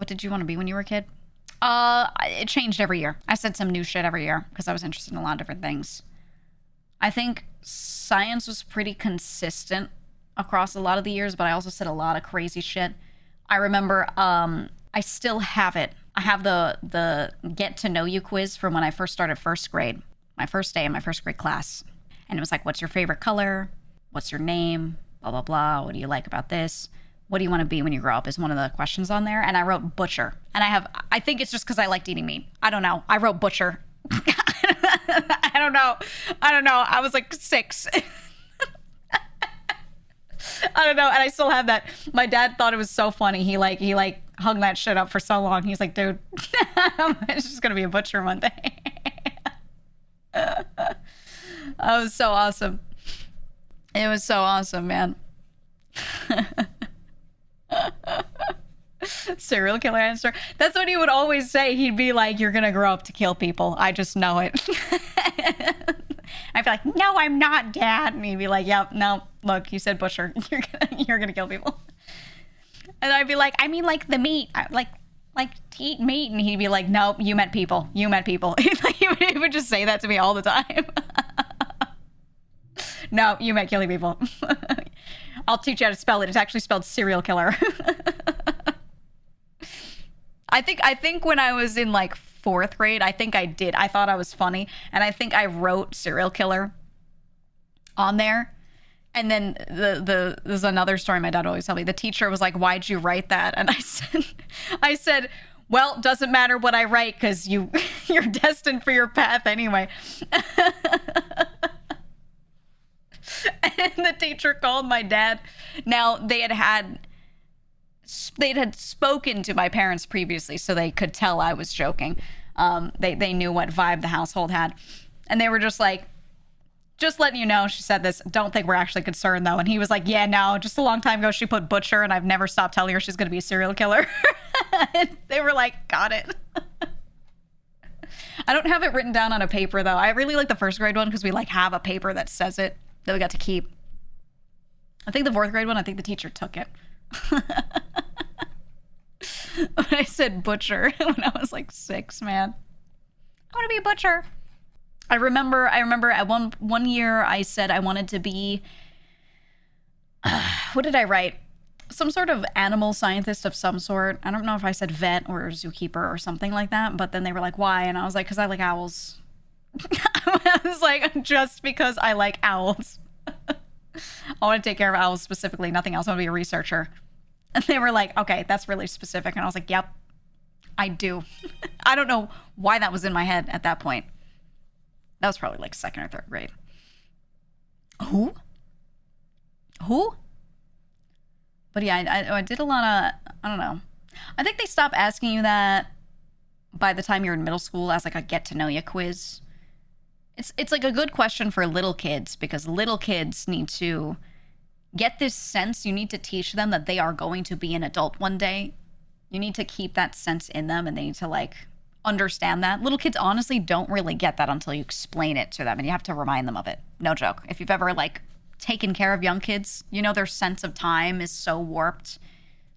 did you want to be when you were a kid? It changed every year. I said some new shit every year because I was interested in a lot of different things. I think science was pretty consistent across a lot of the years, but I also said a lot of crazy shit. I remember, I still have it. I have the get to know you quiz from when I first started first grade, my first day in my first grade class. And it was like, what's your favorite color? What's your name? Blah, blah, blah. What do you like about this? What do you want to be when you grow up is one of the questions on there. And I wrote butcher. And I think it's just because I liked eating meat. I don't know. I wrote butcher. I don't know. I was like 6. I don't know. And I still have that. My dad thought it was so funny. He hung that shit up for so long. He's like, dude, it's just going to be a butcher one day. That was so awesome. It was so awesome, man. Serial killer answer. That's what he would always say. He'd be like, you're gonna grow up to kill people. I just know it. I'd be like, no, I'm not, Dad. And he'd be like, yep, no, look, you said butcher. You're gonna kill people. And I'd be like, I mean, like the meat, like to eat meat. And he'd be like, no, you meant people. You meant people. He would just say that to me all the time. No, you meant killing people. I'll teach you how to spell it. It's actually spelled serial killer. I think when I was in like 4th grade, I thought I was funny. And I think I wrote serial killer on there. And then there's another story my dad always tell me. The teacher was like, why'd you write that? And I said, well, doesn't matter what I write because you're destined for your path anyway. And the teacher called my dad. Now, they'd had spoken to my parents previously, so they could tell I was joking. They knew what vibe the household had. And they were just like, just letting you know, she said this, don't think we're actually concerned, though. And he was like, yeah, no, just a long time ago, she put butcher, and I've never stopped telling her she's going to be a serial killer. And they were like, got it. I don't have it written down on a paper, though. I really like the 1st grade one because we like have a paper that says it that we got to keep. I think the 4th grade one, I think the teacher took it. When I said butcher when I was like 6, man. I want to be a butcher. I remember at one year I said I wanted to be, what did I write? Some sort of animal scientist of some sort. I don't know if I said vet or zookeeper or something like that, but then they were like, why? And I was like, because I like owls. I was like, just because I like owls. I want to take care of owls specifically, nothing else. I want to be a researcher. And they were like, okay, that's really specific. And I was like, yep, I do. I don't know why that was in my head at that point. That was probably like 2nd or 3rd grade. Who? But yeah, I did a lot of, I don't know. I think they stopped asking you that by the time you're in middle school as like a get to know you quiz. It's like a good question for little kids because little kids need to get this sense. You need to teach them that they are going to be an adult one day. You need to keep that sense in them and they need to like understand that. Little kids honestly don't really get that until you explain it to them and you have to remind them of it. No joke. If you've ever like taken care of young kids, you know their sense of time is so warped.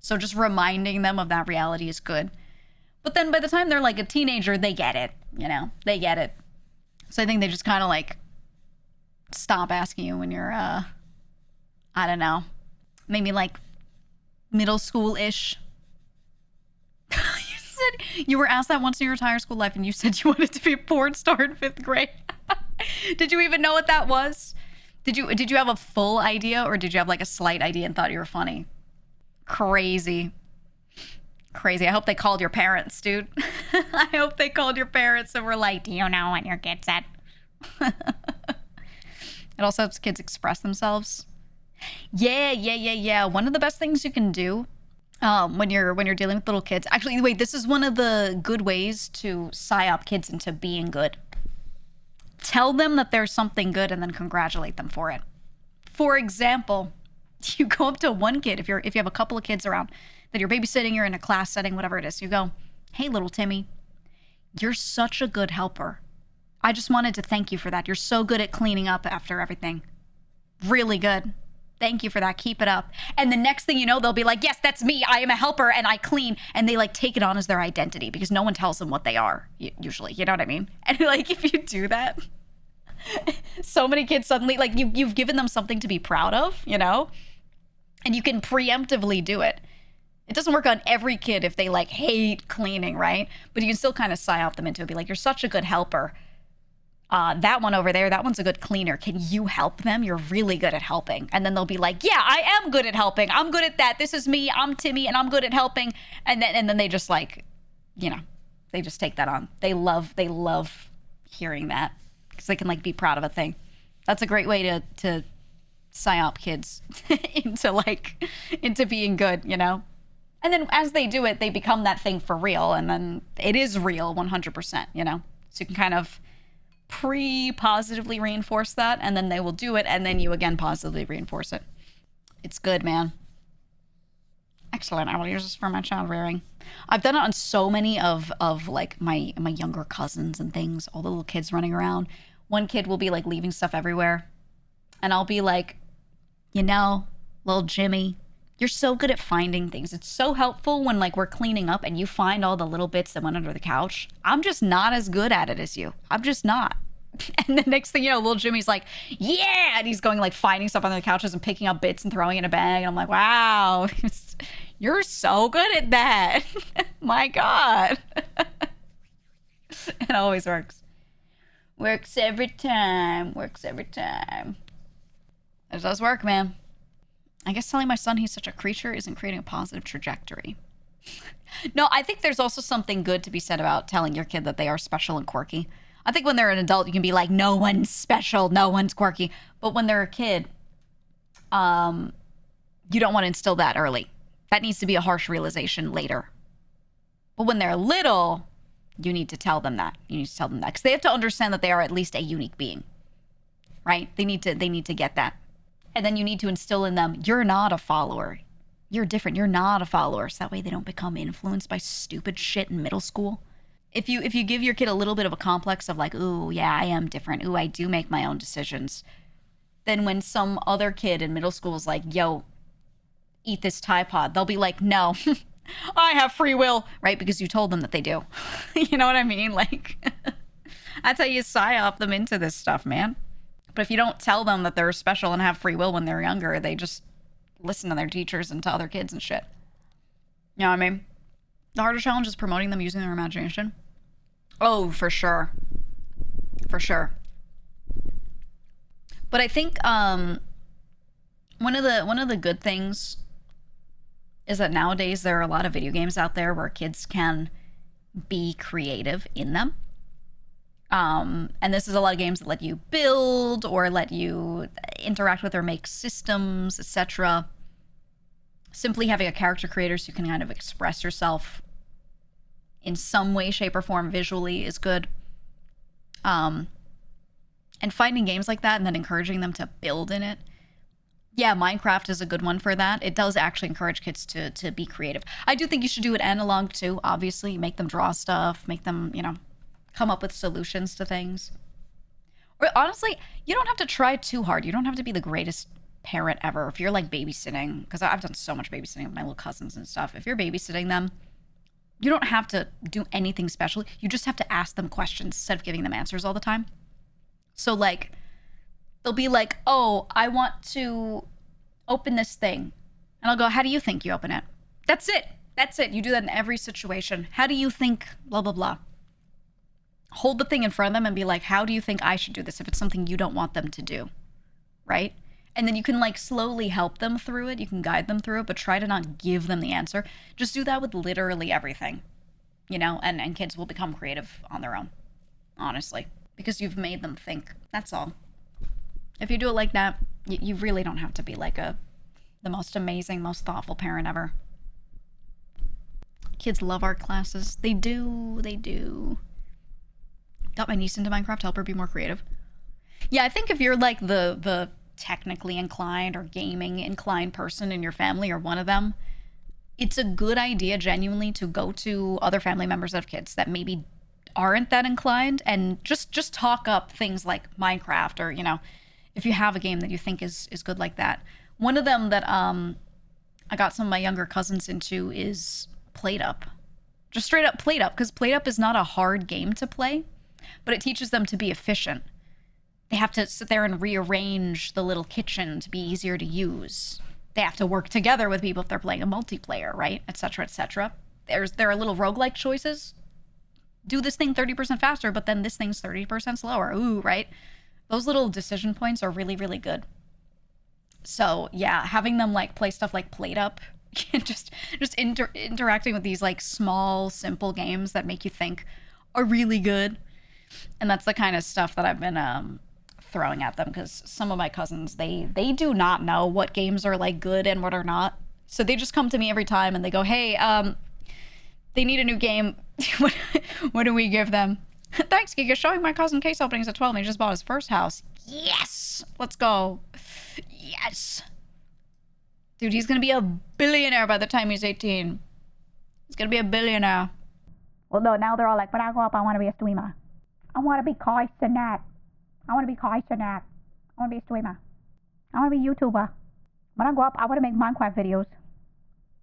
So just reminding them of that reality is good. But then by the time they're like a teenager, they get it, you know? They get it. So I think they just kind of like stop asking you when you're, I don't know, maybe like middle school-ish. You were asked that once in your entire school life and you said you wanted to be a porn star in 5th grade. Did you even know what that was? Did you have a full idea or did you have like a slight idea and thought you were funny? Crazy. I hope they called your parents, dude. I hope they called your parents and were like, do you know what your kid said? It also helps kids express themselves. Yeah. One of the best things you can do when you're dealing with little kids. Actually, wait, this is one of the good ways to psyop kids into being good. Tell them that there's something good and then congratulate them for it. For example, you go up to one kid, if you have a couple of kids around that you're babysitting, you're in a class setting, whatever it is, you go, hey, little Timmy, you're such a good helper. I just wanted to thank you for that. You're so good at cleaning up after everything. Really good. Thank you for that. Keep it up. And the next thing you know, they'll be like, yes, that's me. I am a helper and I clean. And they like take it on as their identity because no one tells them what they are usually. You know what I mean? And like, if you do that, so many kids suddenly like you've given them something to be proud of, you know, and you can preemptively do it. It doesn't work on every kid if they like hate cleaning, right? But you can still kind of psyop them into it. Be like, you're such a good helper. That one over there, that one's a good cleaner. Can you help them? You're really good at helping. And then they'll be like, yeah, I am good at helping. I'm good at that. This is me. I'm Timmy and I'm good at helping. And then they just like, you know, they just take that on. They love hearing that because they can like be proud of a thing. That's a great way to psyop kids into being good, you know? And then as they do it, they become that thing for real. And then it is real 100%, you know? So you can kind of positively reinforce that, and then they will do it, and then you again positively reinforce it. It's good, man. Excellent. I will use this for my child rearing. I've done it on so many of like my younger cousins and things, all the little kids running around. One kid will be like leaving stuff everywhere, and I'll be like, you know, little Jimmy, you're so good at finding things. It's so helpful when like we're cleaning up and you find all the little bits that went under the couch. I'm just not as good at it as you. I'm just not. And the next thing you know, little Jimmy's like, yeah! And he's going like finding stuff under the couches and picking up bits and throwing it in a bag. And I'm like, wow, you're so good at that. My God. It always works. Works every time. Works every time. It does work, man. I guess telling my son he's such a creature isn't creating a positive trajectory. No, I think there's also something good to be said about telling your kid that they are special and quirky. I think when they're an adult, you can be like, no one's special, no one's quirky. But when they're a kid, you don't want to instill that early. That needs to be a harsh realization later. But when they're little, you need to tell them that. You need to tell them that. Because they have to understand that they are at least a unique being. Right? They need to get that. And then you need to instill in them, you're not a follower. You're different. You're not a follower. So that way they don't become influenced by stupid shit in middle school. If you give your kid a little bit of a complex of like, ooh, yeah, I am different. Ooh, I do make my own decisions. Then when some other kid in middle school is like, yo, eat this Tide Pod, they'll be like, no, I have free will, right? Because you told them that they do. You know what I mean? Like, that's how you psyop them into this stuff, man. But if you don't tell them that they're special and have free will when they're younger, they just listen to their teachers and to other kids and shit. You know what I mean? The harder challenge is promoting them using their imagination. Oh, for sure. For sure. But I think one of the good things is that nowadays there are a lot of video games out there where kids can be creative in them. And this is a lot of games that let you build or let you interact with or make systems, etc. Simply having a character creator so you can kind of express yourself in some way, shape, or form visually is good. And finding games like that and then encouraging them to build in it. Yeah, Minecraft is a good one for that. It does actually encourage kids to be creative. I do think you should do it analog too, obviously. Make them draw stuff, make them, you know, come up with solutions to things. Or honestly, you don't have to try too hard. You don't have to be the greatest parent ever. If you're like babysitting, because I've done so much babysitting with my little cousins and stuff. If you're babysitting them, you don't have to do anything special. You just have to ask them questions instead of giving them answers all the time. So like, they'll be like, oh, I want to open this thing. And I'll go, how do you think you open it? That's it. That's it. You do that in every situation. How do you think, blah, blah, blah. Hold the thing in front of them and be like, how do you think I should do this if it's something you don't want them to do? Right? And then you can like slowly help them through it. You can guide them through it, but try to not give them the answer. Just do that with literally everything, you know, and kids will become creative on their own, honestly, because you've made them think. That's all. If you do it like that, you really don't have to be like the most amazing, most thoughtful parent ever. Kids love art classes. They do. They do. Got my niece into Minecraft, help her be more creative. Yeah, I think if you're like the technically inclined or gaming inclined person in your family or one of them, it's a good idea genuinely to go to other family members of kids that maybe aren't that inclined and just talk up things like Minecraft or, you know, if you have a game that you think is good like that, One of them that I got some of my younger cousins into is Plate Up. Just straight up Plate Up, because Plate Up is not a hard game to play, but it teaches them to be efficient. They have to sit there and rearrange the little kitchen to be easier to use. They have to work together with people if they're playing a multiplayer, right? Etc., etc. There are little roguelike choices. Do this thing 30% faster, but then this thing's 30% slower. Ooh, right? Those little decision points are really, really good. So yeah, having them like play stuff like Plate Up, just interacting with these like small, simple games that make you think are really good. And that's the kind of stuff that I've been throwing at them, because some of my cousins, they do not know what games are like good and what are not. So they just come to me every time and they go, hey, they need a new game. What do we give them? Thanks, GEEGA. Showing my cousin case openings at 12 and he just bought his first house. Yes! Let's go. Yes! Dude, he's gonna be a billionaire by the time he's 18. He's gonna be a billionaire. Well, no, now they're all like, when I grow up, I want to be a streamer. I want to be Kai Cenat. I want to be Kai Cenat. I want to be a streamer. I want to be a YouTuber. When I grow up, I want to make Minecraft videos.